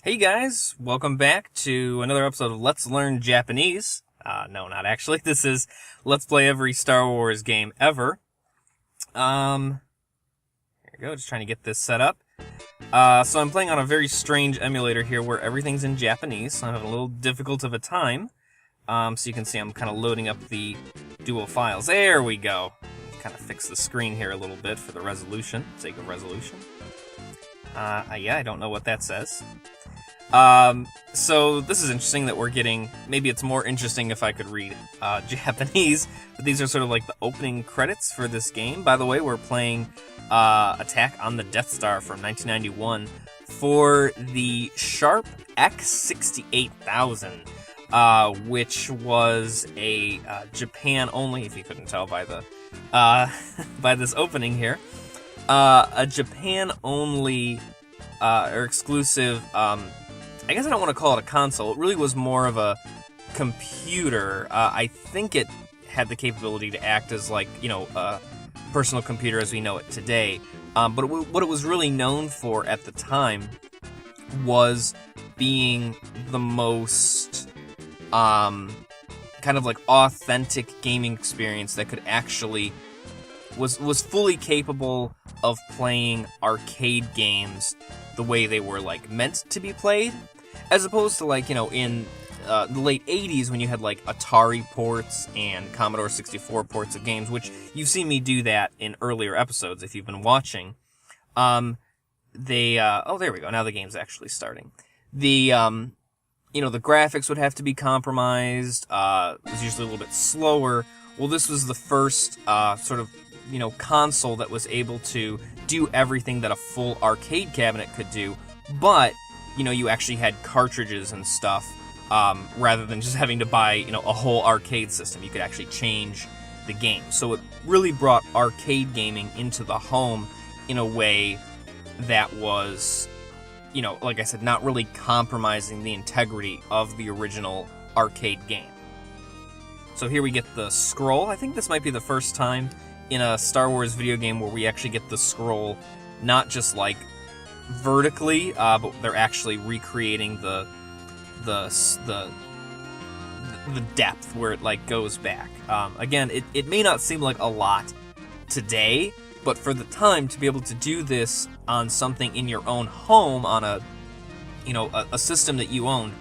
Hey guys, welcome back to another episode of Let's Learn Japanese. No, not actually. This is Let's Play Every Star Wars game ever. Here we go, just trying to get this set up. So I'm playing on a very strange emulator here where everything's in Japanese, so I'm having a little difficult of a time. So you can see I'm kind of loading up the dual files. There we go. Kind of fix the screen here a little bit for the resolution, sake of resolution. Yeah, I don't know what that says. So this is interesting that we're getting, maybe it's more interesting if I could read Japanese, but these are sort of like the opening credits for this game. By the way, we're playing Attack on the Death Star from 1991 for the Sharp X68000, which was a Japan only, if you couldn't tell by the by this opening here, a Japan only or exclusive. I guess I don't want to call it a console. It really was more of a computer. I think it had the capability to act as, like, you know, a personal computer as we know it today. But what it was really known for at the time was being the most kind of like authentic gaming experience that could actually was fully capable of playing arcade games the way they were, like, meant to be played. As opposed to, like, you know, in the late 80s when you had, like, Atari ports and Commodore 64 ports of games, which you've seen me do that in earlier episodes if you've been watching. Oh, there we go. Now the game's actually starting. You know, the graphics would have to be compromised. It was usually a little bit slower. Well, this was the first sort of, you know, console that was able to do everything that a full arcade cabinet could do, but you know, you actually had cartridges and stuff, rather than just having to buy, you know, a whole arcade system. You could actually change the game. So it really brought arcade gaming into the home in a way that was, you know, like I said, not really compromising the integrity of the original arcade game. So here we get the scroll. I think this might be the first time in a Star Wars video game where we actually get the scroll not just, like, vertically, but they're actually recreating the depth where it, like, goes back. Again, it may not seem like a lot today, but for the time to be able to do this on something in your own home, on a, you know, a system that you owned,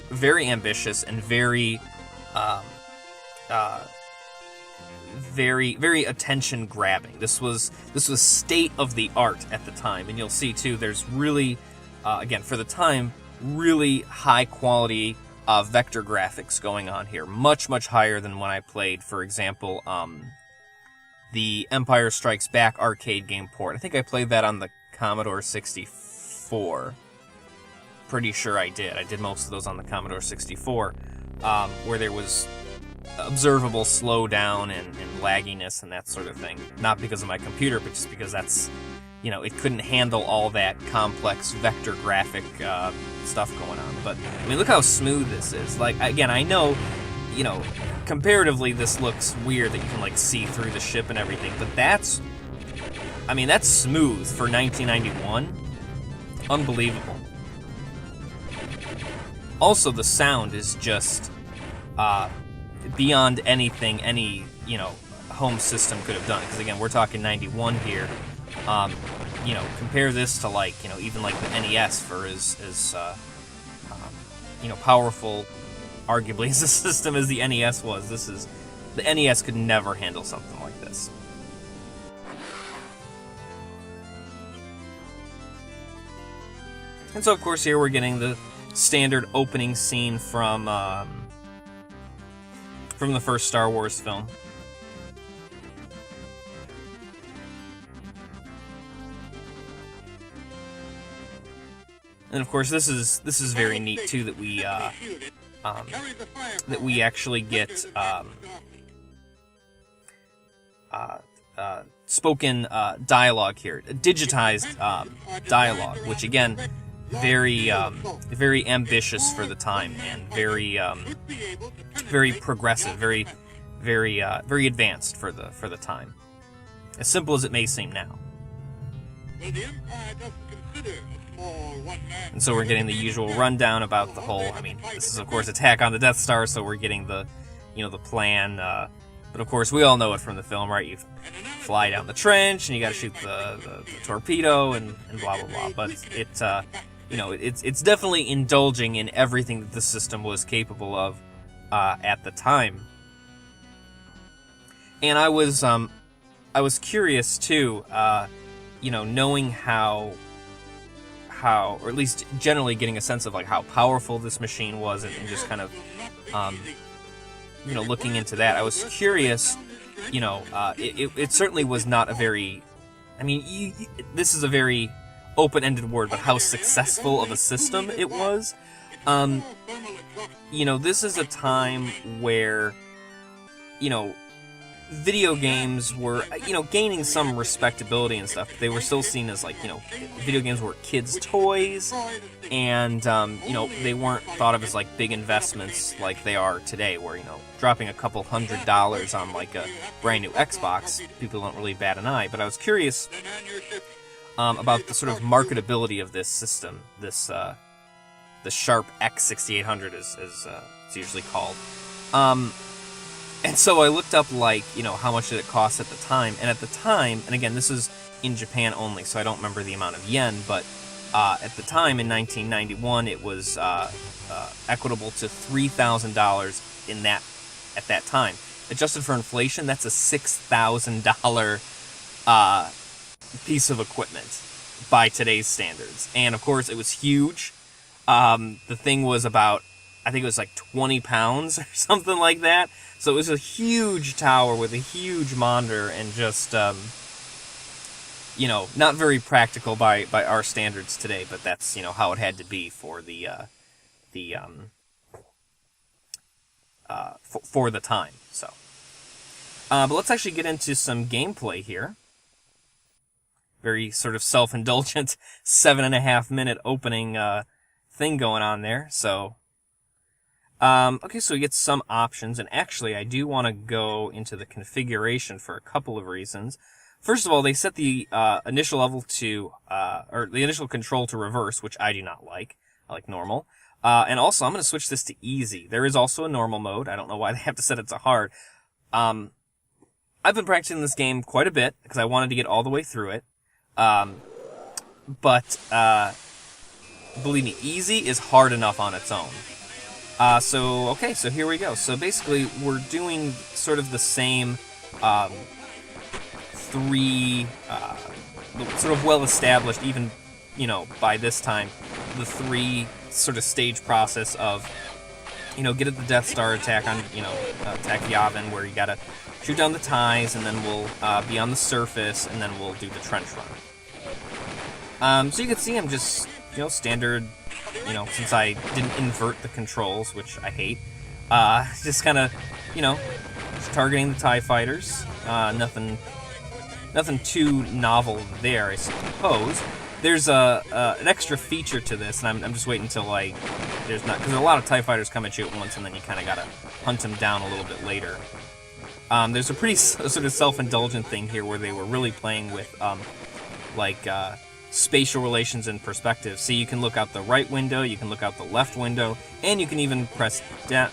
very ambitious and very very attention grabbing. This was state of the art at the time, and you'll see too. There's really, again, for the time, really high quality vector graphics going on here. Much higher than when I played, for example, the Empire Strikes Back arcade game port. I think I played that on the Commodore 64. Pretty sure I did. I did most of those on the Commodore 64, where there was observable slowdown and lagginess and that sort of thing. Not because of my computer, but just because that's, you know, it couldn't handle all that complex vector graphic stuff going on. But, I mean, look how smooth this is. Like, again, I know, you know, comparatively this looks weird that you can, like, see through the ship and everything, but that's, I mean, that's smooth for 1991. Unbelievable. Also, the sound is just, beyond anything any, you know, home system could have done. Because again, we're talking 91 here. You know, compare this to, like, you know, even like the NES for as you know, powerful, arguably, as a system as the NES was. The NES could never handle something like this. And so, of course, here we're getting the standard opening scene from the first Star Wars film. And of course, this is very neat too, that we actually get spoken dialogue here, digitized dialogue, which again, very ambitious for the time, and very progressive, very advanced for the time. As simple as it may seem now. Well, the Empire doesn't consider And so we're getting the usual rundown about the whole, I mean, this is of course attack on the Death Star, so we're getting the, the plan, but of course we all know it from the film, right? You fly down the trench, and you gotta shoot the torpedo, and blah blah blah, but it's definitely indulging in everything that the system was capable of at the time. And I was curious too, knowing how, or at least generally getting a sense of like how powerful this machine was, and just kind of, looking into that. I was curious, it certainly was not a very, I mean, this is a very open-ended word, but how successful of a system it was. This is a time where, video games were, gaining some respectability and stuff. They were still seen as, like, video games were kids' toys, and, they weren't thought of as, like, big investments like they are today, where, dropping a couple $100 on, like, a brand new Xbox, people don't really bat an eye. But I was curious about the sort of marketability of this system, this, the Sharp X68000 as it's usually called. And so I looked up, like, how much did it cost at the time, and at the time, and again, this is in Japan only, so I don't remember the amount of yen, but at the time, in 1991, it was equitable to $3,000 at that time. Adjusted for inflation, that's a $6,000 piece of equipment by today's standards. And, of course, it was huge. The thing was about, I think it was like 20 pounds or something like that. So it was a huge tower with a huge monitor, and just, not very practical by our standards today, but that's, how it had to be for for the time. So, but let's actually get into some gameplay here. Very sort of self-indulgent 7.5 minute opening thing going on there. So, okay, so we get some options, and actually I do want to go into the configuration for a couple of reasons. First of all, they set the initial level to, or the initial control to reverse, which I do not like. I like normal. And also, I'm going to switch this to easy. There is also a normal mode. I don't know why they have to set it to hard. I've been practicing this game quite a bit, because I wanted to get all the way through it. But believe me, easy is hard enough on its own. So here we go. So basically, we're doing sort of the same three, sort of well-established, even, by this time, the three sort of stage process of, get at the Death Star, attack on, attack Yavin, where you gotta shoot down the ties, and then we'll be on the surface, and then we'll do the trench run. So you can see I'm just, standard, since I didn't invert the controls, which I hate, just kind of, just targeting the TIE fighters. Nothing too novel there, I suppose. There's an extra feature to this, and I'm just waiting until, like, there's not, because a lot of TIE fighters come at you at once, and then you kind of gotta hunt them down a little bit later. There's a pretty sort of self-indulgent thing here where they were really playing with, spatial relations and perspective. So you can look out the right window, you can look out the left window, and you can even press down.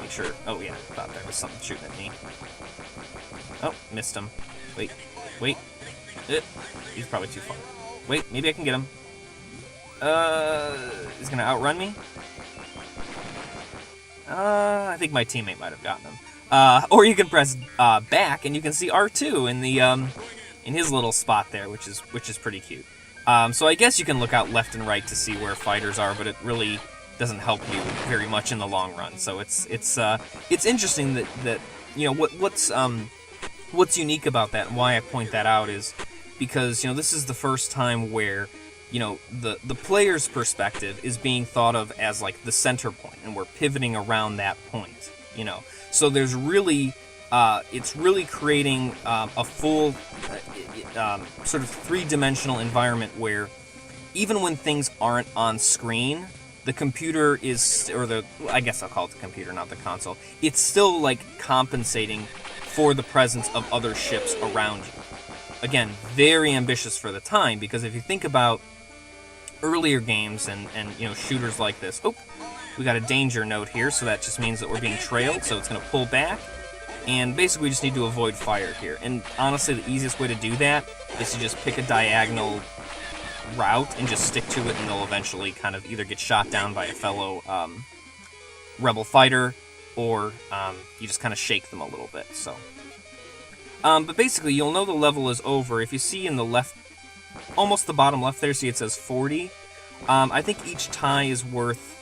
Make sure. Oh yeah, I thought there was something shooting at me. Oh, missed him. Wait. He's probably too far. Wait, maybe I can get him. He's gonna outrun me? I think my teammate might have gotten him. Or you can press back, and you can see R2 in the in his little spot there, which is pretty cute. So I guess you can look out left and right to see where fighters are, but it really doesn't help you very much in the long run. So it's interesting that what's unique about that, and why I point that out, is because this is the first time where the player's perspective is being thought of as like the center point, and we're pivoting around that point. So there's really it's really creating a full sort of three-dimensional environment where even when things aren't on screen, the computer is, I guess I'll call it the computer, not the console, it's still like compensating for the presence of other ships around you. Again, very ambitious for the time, because if you think about earlier games and you know, shooters like this. Oh, we got a danger note here, so that just means that we're being trailed, so it's going to pull back. And basically we just need to avoid fire here. And honestly, the easiest way to do that is to just pick a diagonal route and just stick to it, and they'll eventually kind of either get shot down by a fellow rebel fighter, or you just kind of shake them a little bit. So, but basically, you'll know the level is over if you see in the left, almost the bottom left there, see it says 40. I think each tie is worth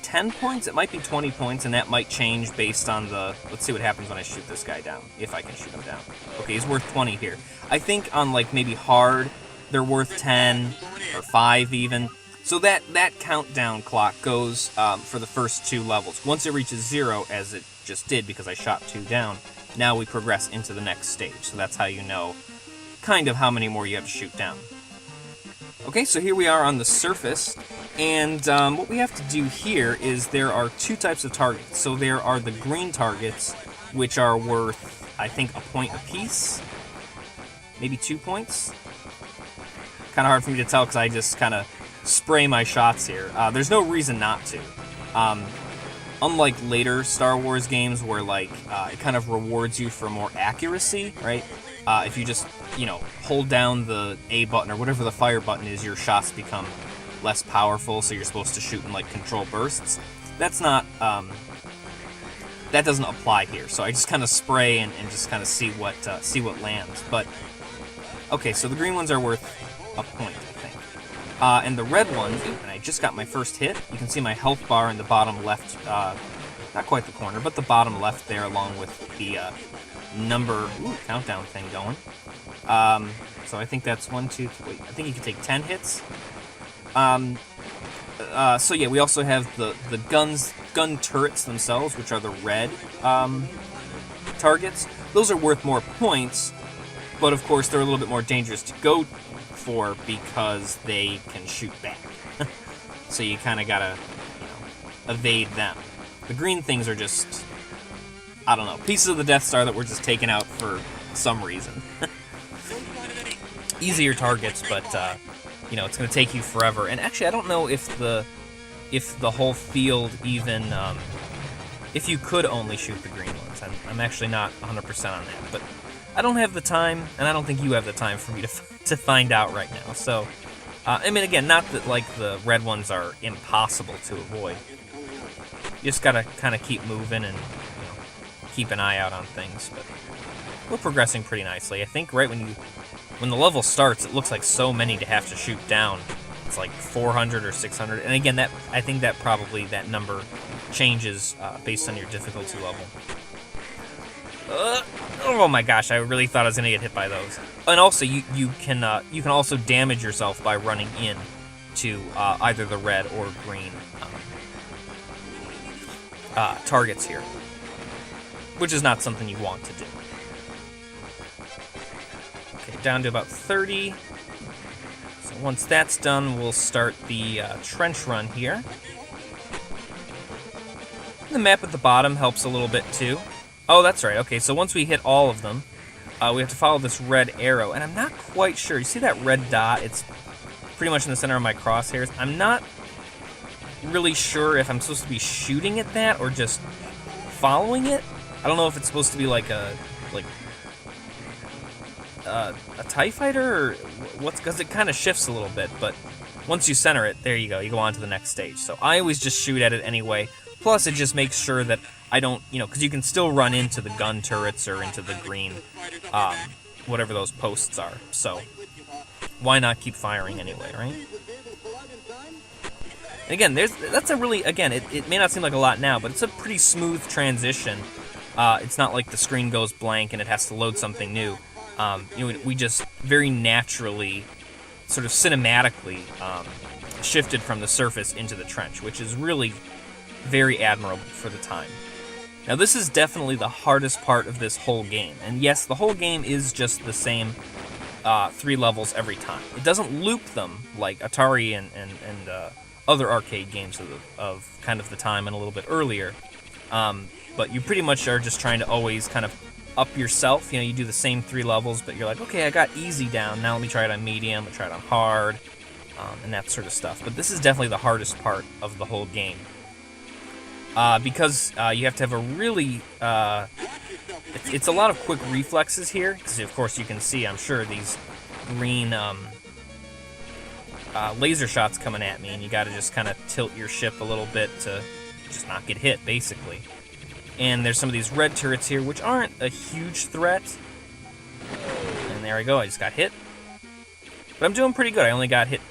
10 points. It might be 20 points, and that might change based on the... Let's see what happens when I shoot this guy down, if I can shoot him down. Okay, he's worth 20 here. I think on, like, maybe hard, they're worth 10, or 5 even. So that countdown clock goes for the first 2 levels. Once it reaches 0, as it just did because I shot 2 down, now we progress into the next stage. So that's how you know kind of how many more you have to shoot down. Okay, so here we are on the surface, and what we have to do here is there are 2 types of targets. So there are the green targets, which are worth, I think, a point apiece, maybe 2 points. Kind of hard for me to tell because I just kind of spray my shots here. There's no reason not to. Unlike later Star Wars games where, like, it kind of rewards you for more accuracy, right? If you just, you know, hold down the A button or whatever the fire button is, your shots become less powerful, so you're supposed to shoot in, like, control bursts. That's not, that doesn't apply here. So I just kind of spray and just kind of see what lands. But, okay, so the green ones are worth a point, I think. And the red ones, and I just got my first hit. You can see my health bar in the bottom left, not quite the corner, but the bottom left there, along with the number countdown thing going. So I think that's 1, 2, 3. Wait, I think you can take 10 hits. So yeah, we also have the gun turrets themselves, which are the red targets. Those are worth more points, but of course they're a little bit more dangerous to go for because they can shoot back. So you kind of gotta, you know, evade them. The green things are just, I don't know, pieces of the Death Star that were just taken out for some reason. Easier targets, but you know, it's going to take you forever. And actually, I don't know if the whole field even, if you could only shoot the green ones. I'm actually not 100% on that, but I don't have the time, and I don't think you have the time for me to find out right now. So, I mean, again, not that, like, the red ones are impossible to avoid. You just gotta kind of keep moving and, you know, keep an eye out on things. But we're progressing pretty nicely. I think right when the level starts, it looks like so many to have to shoot down. It's like 400 or 600. And again, I think that probably that number changes based on your difficulty level. Oh my gosh, I really thought I was gonna get hit by those. And also, you can also damage yourself by running in to either the red or green targets here, which is not something you want to do. Okay, down to about 30. So once that's done, we'll start the trench run here. The map at the bottom helps a little bit too. Oh, that's right. Okay, so once we hit all of them, we have to follow this red arrow. And I'm not quite sure. You see that red dot? It's pretty much in the center of my crosshairs. I'm not really sure if I'm supposed to be shooting at that or just following it. I don't know if it's supposed to be like a TIE fighter or what's, because it kind of shifts a little bit. But once you center it, there you go. You go on to the next stage. So I always just shoot at it anyway. Plus, it just makes sure that I don't, you know, because you can still run into the gun turrets or into the green, whatever those posts are. So, why not keep firing anyway, right? And again, that's a really, again, it may not seem like a lot now, but it's a pretty smooth transition. It's not like the screen goes blank and it has to load something new. You know, we just very naturally, sort of cinematically, shifted from the surface into the trench, which is really very admirable for the time. Now, this is definitely the hardest part of this whole game. And yes, the whole game is just the same 3 levels every time. It doesn't loop them like Atari and other arcade games of kind of the time and a little bit earlier. But you pretty much are just trying to always kind of up yourself. You know, you do the same 3 levels, but you're like, okay, I got easy down. Now let me try it on medium. I'll try it on hard. and that sort of stuff. But this is definitely the hardest part of the whole game. Because you have to have a really... it's a lot of quick reflexes here, because of course you can see, I'm sure, these green laser shots coming at me, and you gotta just kind of tilt your ship a little bit to just not get hit, basically. And there's some of these red turrets here, which aren't a huge threat. And there I go, I just got hit. But I'm doing pretty good. I only got hit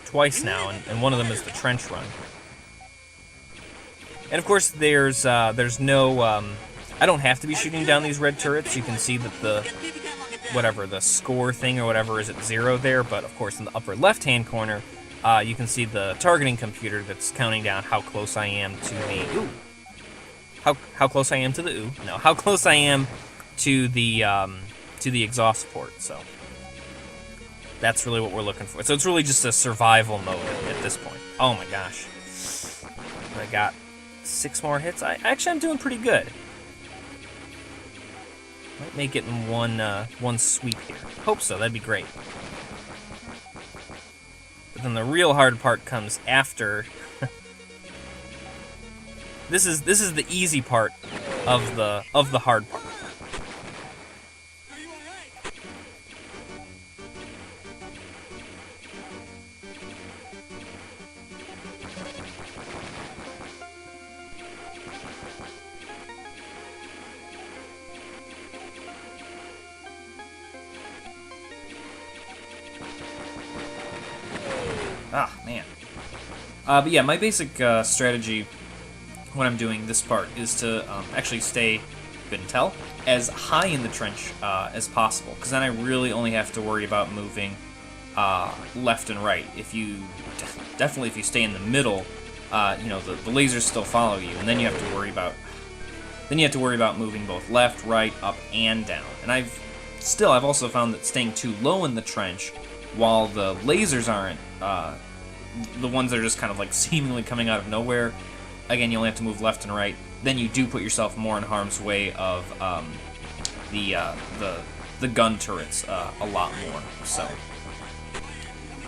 twice now, and one of them is the trench run. And of course, there's no... I don't have to be shooting down these red turrets. You can see that the score thing or whatever is at 0 there, but of course in the upper left-hand corner, you can see the targeting computer that's counting down how close I am to the... Ooh. How close I am to the ooh. No, how close I am to the exhaust port, so... That's really what we're looking for. So it's really just a survival mode at this point. Oh my gosh. I got 6 more hits. Actually, I'm doing pretty good. Might make it in one sweep here. Hope so, that'd be great. But then the real hard part comes after. This is the easy part of the hard part. Ah, man. But yeah, my basic strategy when I'm doing this part is to actually stay, couldn't tell, as high in the trench as possible, because then I really only have to worry about moving left and right. If you stay in the middle, you know, the lasers still follow you, and then you have to worry about moving both left, right, up, and down. And I've also found that staying too low in the trench, while the lasers aren't the ones that are just kind of like seemingly coming out of nowhere, again, you only have to move left and right. Then you do put yourself more in harm's way of the gun turrets a lot more. So,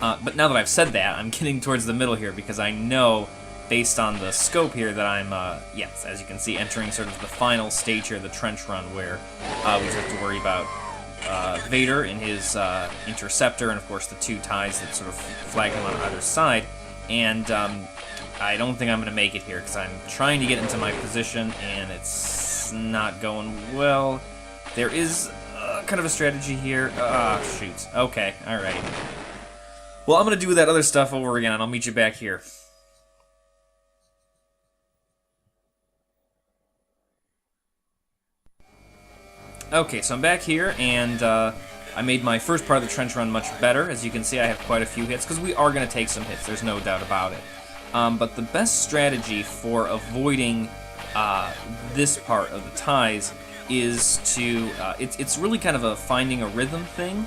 but now that I've said that, I'm getting towards the middle here because I know, based on the scope here, that I'm yes, as you can see, entering sort of the final stage here, the trench run, where we just have to worry about Vader in his interceptor, and of course the 2 ties that sort of flag him on either side. And I don't think I'm going to make it here because I'm trying to get into my position and it's not going well. There is kind of a strategy here. Shoot. Okay, alright. Well, I'm going to do that other stuff over again and I'll meet you back here. Okay, so I'm back here, and I made my first part of the trench run much better. As you can see, I have quite a few hits, because we are going to take some hits, there's no doubt about it. But the best strategy for avoiding this part of the ties is to... it's really kind of a finding a rhythm thing.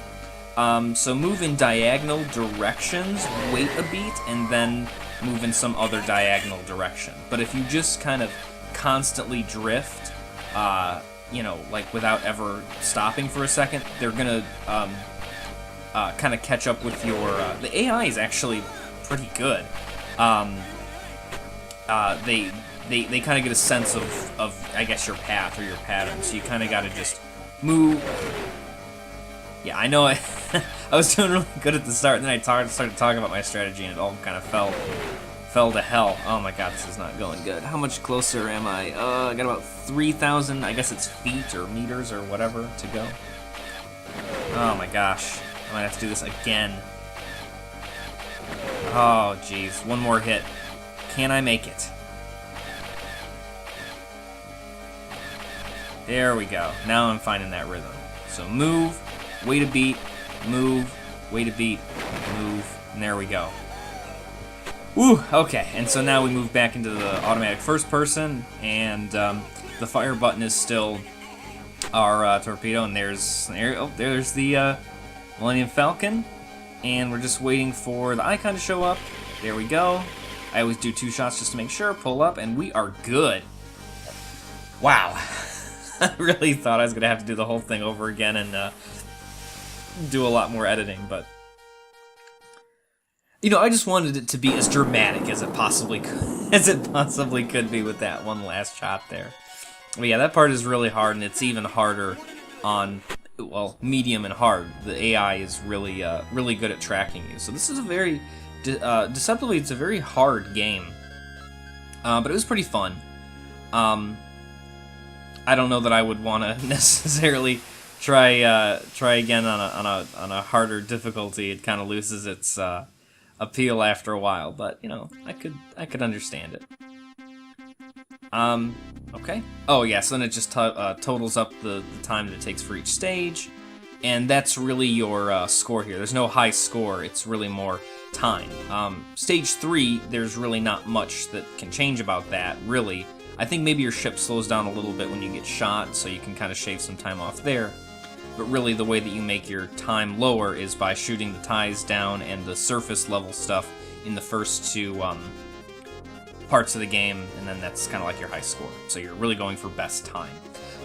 So move in diagonal directions, wait a beat, and then move in some other diagonal direction. But if you just kind of constantly drift... you know, like without ever stopping for a second, they're gonna kind of catch up with your... the AI is actually pretty good. They kind of get a sense of, I guess, your path or your pattern, so you kind of got to just move. Yeah, I know I was doing really good at the start, and then I started talking about my strategy, and it all kind of fell to hell. Oh my god, this is not going good. How much closer am I? I got about 3,000, I guess it's feet or meters or whatever to go. Oh my gosh. I might have to do this again. Oh jeez, one more hit. Can I make it? There we go. Now I'm finding that rhythm. So move, wait a beat, move, wait a beat, move, and there we go. Woo, okay, and so now we move back into the automatic first person, and the fire button is still our torpedo, and there's the Millennium Falcon, and we're just waiting for the icon to show up. There we go. I always do 2 shots just to make sure, pull up, and we are good. Wow. I really thought I was going to have to do the whole thing over again and do a lot more editing, but You know, I just wanted it to be as dramatic as it possibly could be with that one last shot there. But yeah, that part is really hard, and it's even harder on, well, medium and hard. The AI is really really good at tracking you. So this is a very deceptively, it's a very hard game, but it was pretty fun. I don't know that I would want to necessarily try again on a harder difficulty. It kind of loses its appeal after a while, but you know, I could understand it. Okay. Oh yeah, so then it just totals up the time that it takes for each stage, and that's really your score here. There's no high score, it's really more time. Stage 3, there's really not much that can change about that, really. I think maybe your ship slows down a little bit when you get shot, so you can kind of shave some time off there. But really, the way that you make your time lower is by shooting the ties down and the surface level stuff in the first two parts of the game, and then that's kind of like your high score. So you're really going for best time.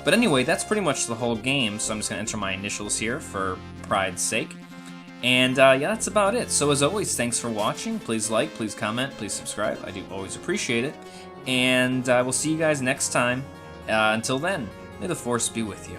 But anyway, that's pretty much the whole game, so I'm just going to enter my initials here for pride's sake. And yeah, that's about it. So as always, thanks for watching. Please like, please comment, please subscribe. I do always appreciate it. And I will see you guys next time. Until then, may the Force be with you.